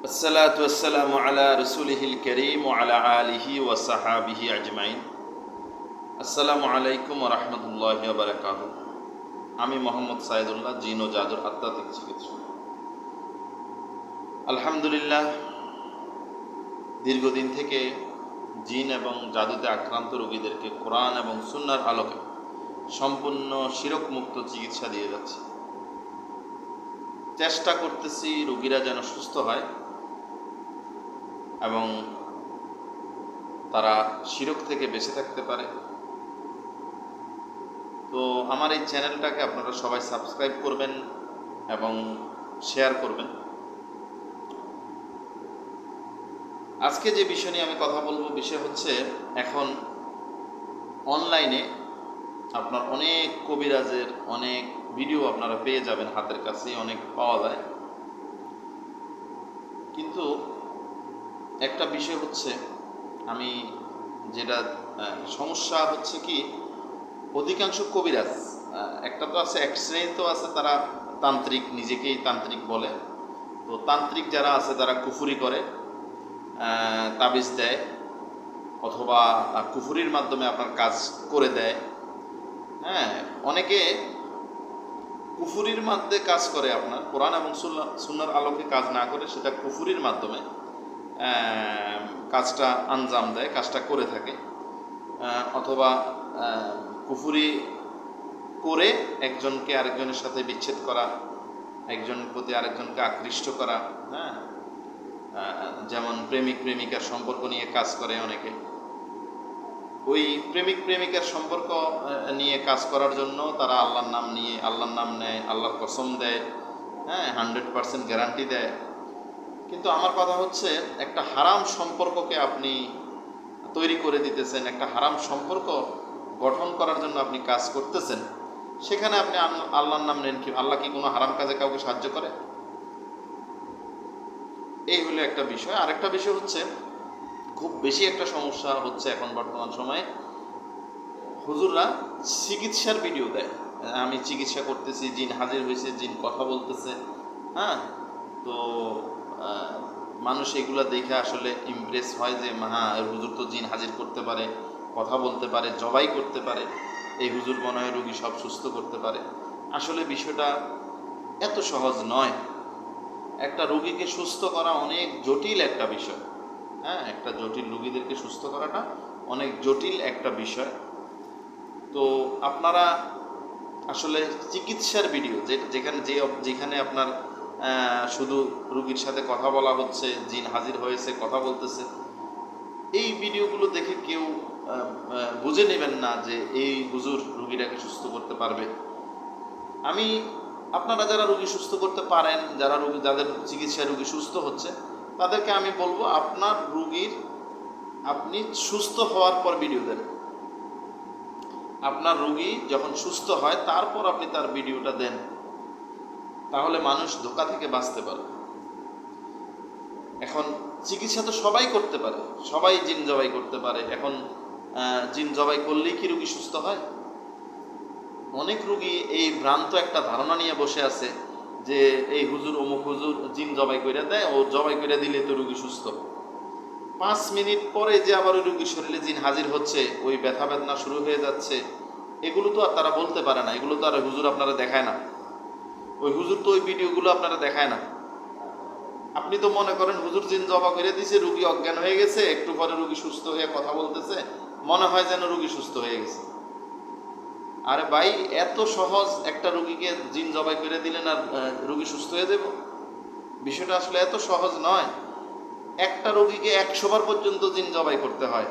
আসসালাতু ওয়াসসালামু আলা রাসূলিহিল কারীম ওয়া আলা আলিহি ওয়া সাহবিহি আজমাইন। আসসালামু আলাইকুম ওয়া রাহমাতুল্লাহি ওয়া বারাকাতুহু। আমি মোহাম্মদ সাইদুল্লাহ, জিন ও জাদুর আধ্যাত্মিক চিকিৎসক। আলহামদুলিল্লাহ, দীর্ঘদিন থেকে জিন এবং জাদুতে আক্রান্ত রোগীদেরকে কোরআন এবং সুন্নাহর আলোকে সম্পূর্ণ শিরক মুক্ত চিকিৎসা দিয়ে যাচ্ছে। চেষ্টা করতেছি রোগীরা যেন সুস্থ হয় এবং তারা শিরক থেকে বেঁচে থাকতে পারে। তো আমার এই চ্যানেলটাকে আপনারা সবাই সাবস্ক্রাইব করবেন এবং শেয়ার করবেন। আজকে যে বিষয় নিয়ে আমি কথা বলবো, বিষয় হচ্ছে এখন অনলাইনে আপনার অনেক কবিরাজের অনেক ভিডিও আপনারা পেয়ে যাবেন, হাতের কাছে অনেক পাওয়া যায়। কিন্তু একটা বিষয় হচ্ছে, আমি যেটা সমস্যা হচ্ছে কি, অধিকাংশ কবিরাজ, একটা তো আছে, এক শ্রেণী তো আছে তারা তান্ত্রিক, নিজেকেই তান্ত্রিক বলে। তো তান্ত্রিক যারা আছে তারা কুফুরি করে, তাবিজ দেয় অথবা কুফুরির মাধ্যমে আপনার কাজ করে দেয়। হ্যাঁ, অনেকে কুফুরির মাধ্যমে কাজ করে, আপনার কোরআন এবং সুন্নাহর আলোকে কাজ না করে সেটা কুফুরির মাধ্যমে কাজটা আঞ্জাম দেয়, কাজটা করে থাকে। অথবা কুফুরি করে একজনকে আরেকজনের সাথে বিচ্ছেদ করা, একজনের প্রতি আরেকজনকে আকৃষ্ট করা। হ্যাঁ, যেমন প্রেমিক প্রেমিকার সম্পর্ক নিয়ে কাজ করে অনেকে। ওই প্রেমিক প্রেমিকার সম্পর্ক নিয়ে কাজ করার জন্য তারা আল্লাহর নাম নেয়, আল্লাহর কসম দেয়। হ্যাঁ, 100% গ্যারান্টি দেয়। কিন্তু আমার কথা হচ্ছে, একটা হারাম সম্পর্ককে আপনি তৈরি করে দিতেছেন, একটা হারাম সম্পর্ক গঠন করার জন্য আপনি কাজ করতেছেন, সেখানে আপনি আল্লাহর নাম নেন কি? আল্লাহ কি কোনো হারাম কাজে কাউকে সাহায্য করে? এই হলো একটা বিষয়। আরেকটা বিষয় হচ্ছে, খুব বেশি একটা সমস্যা হচ্ছে এখন বর্তমান সময়ে, হুজুররা চিকিৎসার ভিডিও দেয়। আমি চিকিৎসা করতেছি, জিন হাজির হয়েছে, জিন কথা বলতেছে। হ্যাঁ, তো মানুষ এগুলা দেখে আসলে ইমপ্রেস হয় যে হ্যাঁ, হুজুর তো জিন হাজির করতে পারে, কথা বলতে পারে, জবাই করতে পারে, এই হুজুর মনে হয় রুগী সব সুস্থ করতে পারে। আসলে বিষয়টা এত সহজ নয়। একটা রুগীকে সুস্থ করা অনেক জটিল একটা বিষয়। হ্যাঁ, একটা জটিল, রুগীদেরকে সুস্থ করাটা অনেক জটিল একটা বিষয়। তো আপনারা আসলে চিকিৎসার ভিডিও যেখানে আপনার শুধু রুগীর সাথে কথা বলা হচ্ছে, জিন হাজির হয়েছে, কথা বলতেছে, এই ভিডিওগুলো দেখে কেউ বুঝে নেবেন না যে এই হুজুর রুগীটাকে সুস্থ করতে পারবে। আপনারা যারা রুগী সুস্থ করতে পারেন, যাদের চিকিৎসায় রুগী সুস্থ হচ্ছে, তাদেরকে আমি বলবো, আপনি সুস্থ হওয়ার পর ভিডিও দেন। আপনার রুগী যখন সুস্থ হয় তারপর আপনি তার ভিডিওটা দেন, তাহলে মানুষ ধোঁকা থেকে বাঁচতে পারে। এখন চিকিৎসা তো সবাই করতে পারে, সবাই জিন জবাই করতে পারে। এখন জিন জবাই করলেই কি রুগী সুস্থ হয়? অনেক রুগী এই ভ্রান্ত একটা ধারণা নিয়ে বসে আছে যে এই হুজুর, অমুক হুজুর জিন জবাই করে দেয়, ও জবাই করে দিলে তো রুগী সুস্থ। 5 মিনিট পরে যে আবার ওই রুগীর শরীরে জিন হাজির হচ্ছে, ওই ব্যথা বেদনা শুরু হয়ে যাচ্ছে, এগুলো তো আর তারা বলতে পারে না, এগুলো তো আর হুজুর আপনারা দেখায় না। ওই হুজুর তো ওই ভিডিওগুলো আপনারা দেখায় না। আপনি তো মনে করেন হুজুর জিন জবা করে দিছে, রুগী অজ্ঞান হয়ে গেছে, একটু পরে রুগী সুস্থ হয়ে কথা বলতেছে, মনে হয় যেন রুগী সুস্থ হয়ে গেছে। আরে ভাই, এত সহজ একটা রুগীকে জিন জবাই করে দিলেন আর রুগী সুস্থ হয়ে যাব? বিষয়টা আসলে এত সহজ নয়। একটা রোগীকে 100 বার পর্যন্ত জিন জবাই করতে হয়।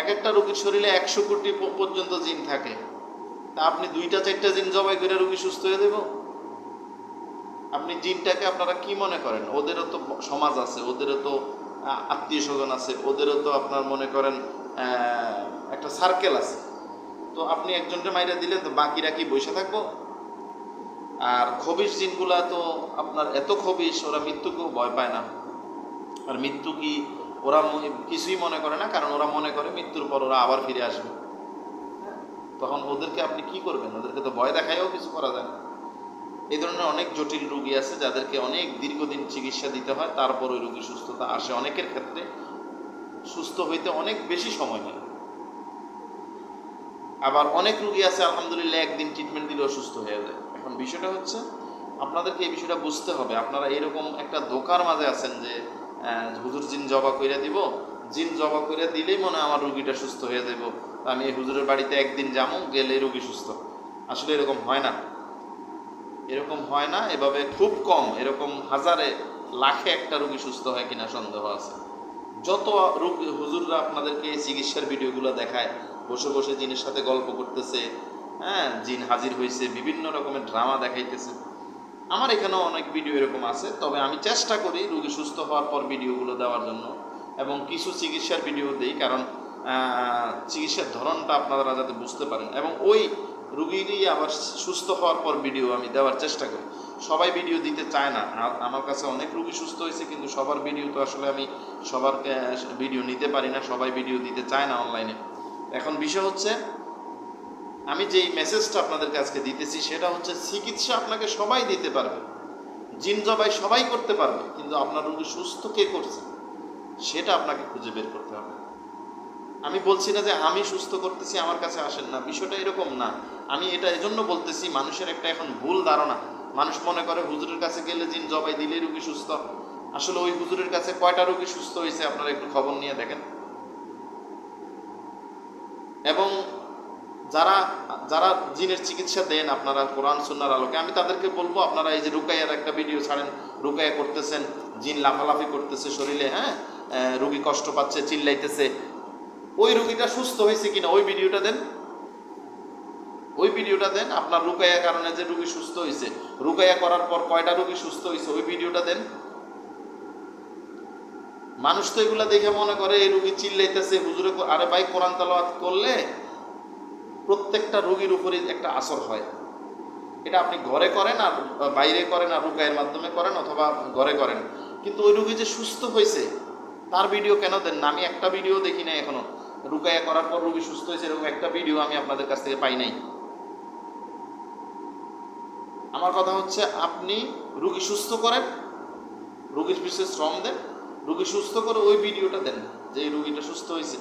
এক একটা রোগীর শরীরে 100 কোটি পর্যন্ত জিন থাকে। তা আপনি 2টা 4টা জিন জবাই করে রোগী সুস্থ হয়ে দেব? আপনি জিনটাকে আপনারা কি মনে করেন? ওদেরও তো সমাজ আছে, ওদেরও তো আত্মীয় স্বজন আছে, ওদেরও তো আপনার মনে করেন একটা সার্কেল আছে। তো আপনি একজনকে মাইরা দিলেন, তো বাকিরা কি বসে থাকবো? আর খবিশ জিনগুলা তো আপনার এত খবিশ, ওরা মৃত্যুকেও ভয় পায় না। আর মৃত্যু কি ওরা কিছুই মনে করে না, কারণ ওরা মনে করে মৃত্যুর পর ওরা আবার ফিরে আসবে। তখন ওদেরকে আপনি কি করবেন? ওদেরকে তো ভয় দেখায়ও কিছু করা যায় না। এই ধরনের অনেক জটিল রোগী আছে যাদেরকে অনেক দীর্ঘদিন চিকিৎসা দিতে হয়, তারপর ওই রোগী সুস্থতা আসে। অনেকের ক্ষেত্রে সুস্থ হইতে অনেক বেশি সময় নেয়। আবার অনেক রোগী আছে আলহামদুলিল্লাহ একদিন ট্রিটমেন্ট দিলেও সুস্থ হয়ে যায়। এখন বিষয়টা হচ্ছে আপনাদেরকে এই বিষয়টা বুঝতে হবে। আপনারা এরকম একটা ধোঁকার মাঝে আছেন যে হুজুর জিন জবা কইরা দিব, জিন জবা কইরা দিলেই মনে হয় আমার রুগীটা সুস্থ হয়ে যাব, আমি এই হুজুরের বাড়িতে একদিন যাবো, গেলে রুগী সুস্থ। আসলে এরকম হয় না, এরকম হয় না। এভাবে খুব কম, এরকম হাজারে লাখে একটা রুগী সুস্থ হয় কিনা সন্দেহ আছে। যত রোগী হুজুররা আপনাদেরকে এই চিকিৎসার ভিডিওগুলো দেখায়, বসে বসে জিনের সাথে গল্প করতেছে, হ্যাঁ জিন হাজির হয়েছে, বিভিন্ন রকমের ড্রামা দেখাইতেছে। আমার এখানেও অনেক ভিডিও এরকম আছে, তবে আমি চেষ্টা করি রুগী সুস্থ হওয়ার পর ভিডিওগুলো দেওয়ার জন্য, এবং কিছু চিকিৎসার ভিডিও দিই, কারণ চিকিৎসার ধরনটা আপনারা যাতে বুঝতে পারেন, এবং ওই রুগীরই আবার সুস্থ হওয়ার পর ভিডিও আমি দেওয়ার চেষ্টা করি। সবাই ভিডিও দিতে চায় না। আমার কাছে অনেক রুগী সুস্থ হয়েছে, কিন্তু সবার ভিডিও তো আসলে আমি সবার ভিডিও নিতে পারি না, সবাই ভিডিও দিতে চায় না অনলাইনে। এখন বিষয় হচ্ছে আমি যেই মেসেজটা আপনাদেরকে আজকে দিতেছি সেটা হচ্ছে চিকিৎসা আপনাকে সবাই দিতে পারবে, জিন জবাই সবাই করতে পারবে, কিন্তু আপনার রোগী সুস্থ কে করছে সেটা আপনাকে খুঁজে বের করতে হবে। আমি বলছি না যে আমি সুস্থ করতেছি আমার কাছে আসেন না, বিষয়টা এরকম না। আমি এটা এজন্য বলতেছি, মানুষের একটা এখন ভুল ধারণা। মানুষ মনে করে হুজুরের কাছে গেলে জিন জবাই দিলেই রোগী সুস্থ। আসলে ওই হুজুরের কাছে কয়টা রোগী সুস্থ হয়েছে আপনারা একটু খবর নিয়ে দেখেন। এবং যারা যারা জিনের চিকিৎসা দেন আপনারা কোরআন সুন্নাহর আলোকে, আমি তাদেরকে বলবো আপনারা এই যে রুকাইয়ার একটা ভিডিও ছাড়েন, রুকাইয়া করতেছেন, জিন লাফালাফি করতেছে শরীরে, হ্যাঁ রুগী কষ্ট পাচ্ছে, চিল্লাইতেছে, ওই রুগীটা সুস্থ হয়েছে কিনা ওই ভিডিওটা দেন, ওই ভিডিওটা দেন। আপনার রুকাইয়া কারণে যে রুগী সুস্থ হয়েছে, রুকাইয়া করার পর কয়টা রুগী সুস্থ হয়েছে ওই ভিডিওটা দেন। মানুষ তো এগুলা দেখে মনে করে এই রুগী চিল্লাইতেছে হুজুরে, আরে ভাই কোরআন তেলাওয়াত করলে প্রত্যেকটা রোগীর উপরে একটা আসর হয়। এটা আপনি ঘরে করেন আর বাইরে করেন আর রুকায়ের মাধ্যমে করেন অথবা ঘরে করেন, কিন্তু ওই রোগী যে সুস্থ হয়েছে তার ভিডিও কেন দেন না? আমি একটা ভিডিও দেখি নাই এখনো, রুকায়া করার পর রোগী সুস্থ হয়েছে এরকম একটা ভিডিও আমি আপনাদের কাছ থেকে পাই নাই। আমার কথা হচ্ছে আপনি রুগী সুস্থ করেন, রুগীর পিছনে শ্রম দেন, রুগী সুস্থ করে ওই ভিডিওটা দেন যে এই রুগীটা সুস্থ হয়েছে।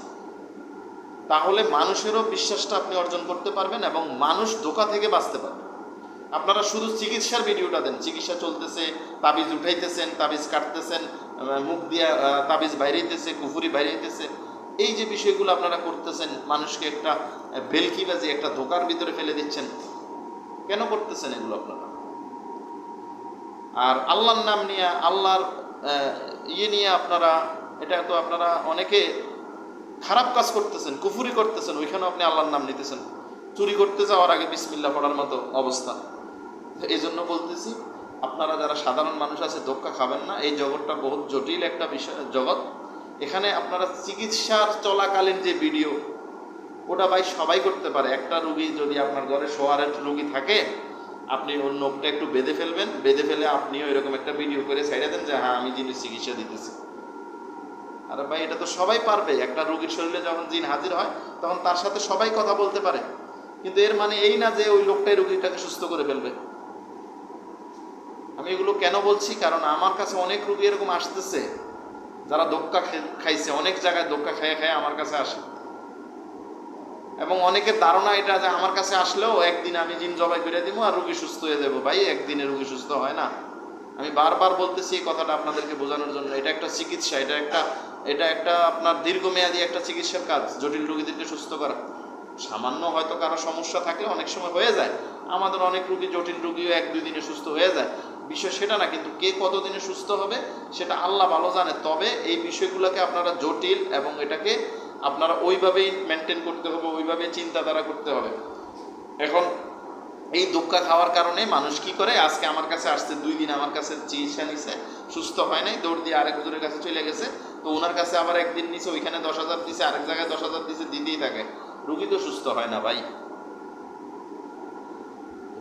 তাহলে মানুষেরও বিশ্বাসটা আপনি অর্জন করতে পারবেন এবং মানুষ ধোঁকা থেকে বাঁচতে পারবে। আপনারা শুধু চিকিৎসার ভিডিওটা দেন, চিকিৎসা চলতেছে, তাবিজ উঠাইতেছেন, তাবিজ কাটতেছেন, মুখ দিয়া তাবিজ বাইরেতেছে, কুফুরি বাইরেতেছে, এই যে বিষয়গুলো আপনারা করতেছেন, মানুষকে একটা ভেলকিবাজি, একটা ধোঁকার ভিতরে ফেলে দিচ্ছেন। কেন করতেছেন এগুলো আপনারা? আর আল্লাহর নাম নিয়ে, আল্লাহর নিয়ে আপনারা, এটা তো আপনারা অনেকে খারাপ কাজ করতেছেন, কুফুরি করতেছেন, ওইখানেও আপনি আল্লাহর নাম নিতেছেন। চুরি করতে যাওয়ার আগে বিসমিল্লাহ পড়ার মতো অবস্থা। এই জন্য বলতেছি আপনারা যারা সাধারণ মানুষ আছে ধোক্কা খাবেন না। এই জগৎটা বহুত জটিল একটা বিষয়, জগৎ। এখানে আপনারা চিকিৎসার চলাকালীন যে ভিডিও, ওটা ভাই সবাই করতে পারে। একটা রুগী যদি আপনার ঘরে শোয়ারের রুগী থাকে, আপনি ওর নখটা একটু বেঁধে ফেলবেন, বেঁধে ফেলে আপনিও এরকম একটা ভিডিও করে ছেড়ে দেন যে হ্যাঁ আমি জিনের চিকিৎসা দিতেছি। আরে ভাই এটা তো সবাই পারবে। একটা রোগীর শরীরে যখন জিন হাজির হয় তখন তার সাথে সবাই কথা বলতে পারে, কিন্তু এর মানে এই না যে ওই লোকটাই রোগীটাকে সুস্থ করে ফেলবে। আমি এগুলো কেন বলছি, কারণ আমার কাছে অনেক রোগী এরকম আসতেছে যারা ধোক্কা খাইছে, অনেক জায়গায় ধোক্কা খেয়ে খেয়ে আমার কাছে আসে, এবং অনেকের ধারণা এটা যে আমার কাছে আসলেও একদিন আমি জিন জবাই করে দিব আর রোগী সুস্থ হয়ে যাবো। ভাই একদিনে রোগী সুস্থ হয় না। আমি বারবার বলতেছি এই কথাটা আপনাদেরকে বোঝানোর জন্য। এটা একটা চিকিৎসা, এটা একটা আপনার দীর্ঘমেয়াদী একটা চিকিৎসার কাজ, জটিল রোগীদেরকে সুস্থ করা। সামান্য হয়তো কারো সমস্যা থাকলে অনেক সময় হয়ে যায়, আমাদের অনেক রোগী জটিল রোগীও 1-2 দিনে সুস্থ হয়ে যায়, বিষয় সেটা না। কিন্তু কে কতদিনে সুস্থ হবে সেটা আল্লাহ ভালো জানে। তবে এই বিষয়গুলোকে আপনারা জটিল এবং এটাকে আপনারা ওইভাবেই মেনটেন করতে হবে, ওইভাবেই চিন্তাধারা করতে হবে। এখন এই ধোক্কা খাওয়ার কারণে মানুষ কি করে, আজকে আমার কাছে আসছে, 2 দিন আমার কাছে চিকিৎসা নিছে, সুস্থ হয় নাই, দৌড় দিয়ে আরেক হুজুরের কাছে চলে গেছে, তো ওনার কাছে আবার একদিন নিছে, ওইখানে 10,000 দিছে, আরেক জায়গায় 10,000 দিছে, দিতেই থাকে, রুগী তো সুস্থ হয় না ভাই।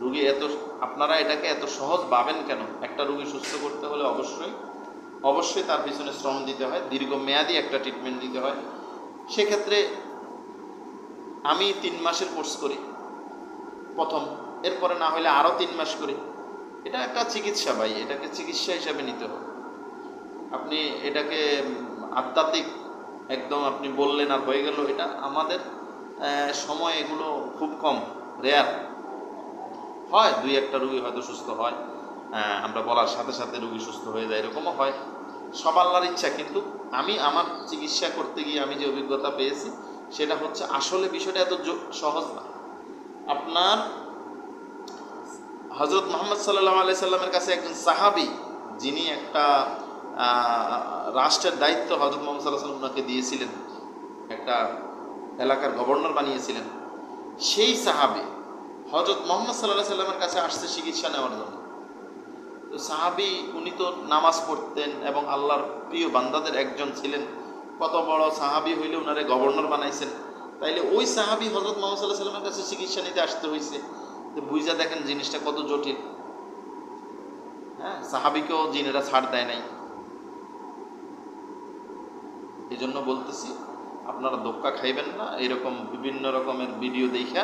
রুগী আপনারা এটাকে এত সহজ ভাবেন কেন? একটা রুগী সুস্থ করতে হলে অবশ্যই তার পিছনে শ্রম দিতে হয়, দীর্ঘমেয়াদী একটা ট্রিটমেন্ট দিতে হয়। সেক্ষেত্রে আমি 3 মাসের কোর্স করি প্রথম, এরপরে না হলে আরও 3 মাস করি, এটা একটা চিকিৎসা ভাই, এটাকে চিকিৎসা হিসাবে নিতে হবে। আপনি এটাকে আধ্যাত্মিক একদম আপনি বললেন আর হয়ে গেল, এটা আমাদের সময় এগুলো খুব কম, রেয়ার হয়। দুই একটা রুগী হয়তো সুস্থ হয়, আমরা বলার সাথে সাথে রুগী সুস্থ হয়ে যায়, এরকমও হয়। সব আল্লাহর ইচ্ছা। কিন্তু আমি আমার চিকিৎসা করতে গিয়ে আমি যে অভিজ্ঞতা পেয়েছি সেটা হচ্ছে আসলে বিষয়টা এত সহজ না। আপনার হজরত মোহাম্মদ সাল্লাল্লাহু আলাইহি সাল্লামের কাছে একজন সাহাবী, যিনি একটা রাষ্ট্রের দায়িত্ব হজরত মোহাম্মদ সাল্লাল্লাহু আলাইহি সাল্লাম ওনাকে দিয়েছিলেন, একটা এলাকার গভর্নর বানিয়েছিলেন, সেই সাহাবী হজরত মোহাম্মদ সাল্লাল্লাহু আলাইহি সাল্লামের কাছে আসছে চিকিৎসা নেওয়ার জন্য। তো সাহাবী উনি তো নামাজ পড়তেন এবং আল্লাহর প্রিয় বান্দাদের একজন ছিলেন। কত বড় সাহাবী হইলে ওনারে গভর্নর বানাইছেন, তাইলে ওই সাহাবী হজরত মোহাম্মদ সাল্লাল্লাহু আলাইহি সাল্লামের কাছে চিকিৎসা নিতে আসতে হয়েছে। তো বুঝা দেখেন জিনিসটা কত জটিল। হ্যাঁ, সাহাবীকেও জিনেরা ছাড় দেয় নাই। এই জন্য বলতেছি আপনারা ধোক্কা খাইবেন না। এরকম বিভিন্ন রকমের ভিডিও দেখা,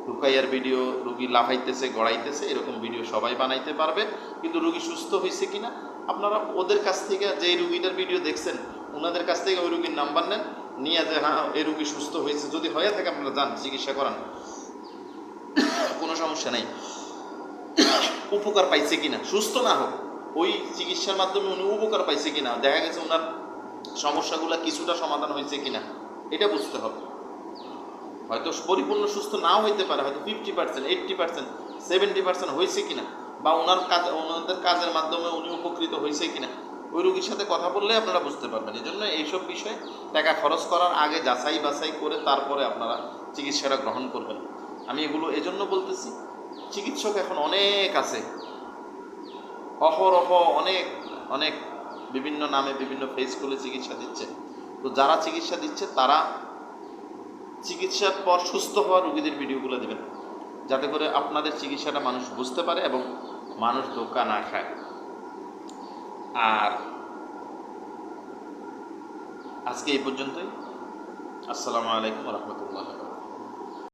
রুকাইয়ার ভিডিও, রুগী লাফাইতেছে গড়াইতেছে, এরকম ভিডিও সবাই বানাইতে পারবে, কিন্তু রুগী সুস্থ হয়েছে কিনা আপনারা ওদের কাছ থেকে, যে রুগীটার ভিডিও দেখছেন ওনাদের কাছ থেকে ওই রুগীর নাম্বার নেন, নিয়ে যে হ্যাঁ এই রুগী সুস্থ হয়েছে, যদি হয়ে থাকে আপনারা যান চিকিৎসা করান, কোনো সমস্যা নেই। উপকার পাইছে কিনা, সুস্থ না হোক, ওই চিকিৎসার মাধ্যমে উনি উপকার পাইছে কিনা, দেখা গেছে ওনার সমস্যাগুলো কিছুটা সমাধান হয়েছে কিনা, এটা বুঝতে হবে। হয়তো পরিপূর্ণ সুস্থ নাও হইতে পারে, হয়তো 50%, 80%, 70% হয়েছে কিনা, বা ওনার কাজ, ওনাদের কাজের মাধ্যমে উনি উপকৃত হয়েছে কিনা, ওই রুগীর সাথে কথা বললে আপনারা বুঝতে পারবেন। এই জন্য এইসব বিষয়ে টাকা খরচ করার আগে যাচাই বাছাই করে তারপরে আপনারা চিকিৎসাটা গ্রহণ করবেন। আমি এগুলো এজন্য বলতেছি, চিকিৎসক এখন অনেক আছে, অহরহ অনেক অনেক বিভিন্ন নামে বিভিন্ন ফেস খুলে চিকিৎসা দিচ্ছে। তো যারা চিকিৎসা দিচ্ছে তারা চিকিৎসার পর সুস্থ হওয়া রোগীদের ভিডিওগুলো দেবেন, যাতে করে আপনাদের চিকিৎসাটা মানুষ বুঝতে পারে এবং মানুষ ধোঁকা না খায়। আর আজকে এই পর্যন্তই। আসসালামু আলাইকুম ওয়া রাহমাতুল্লাহ।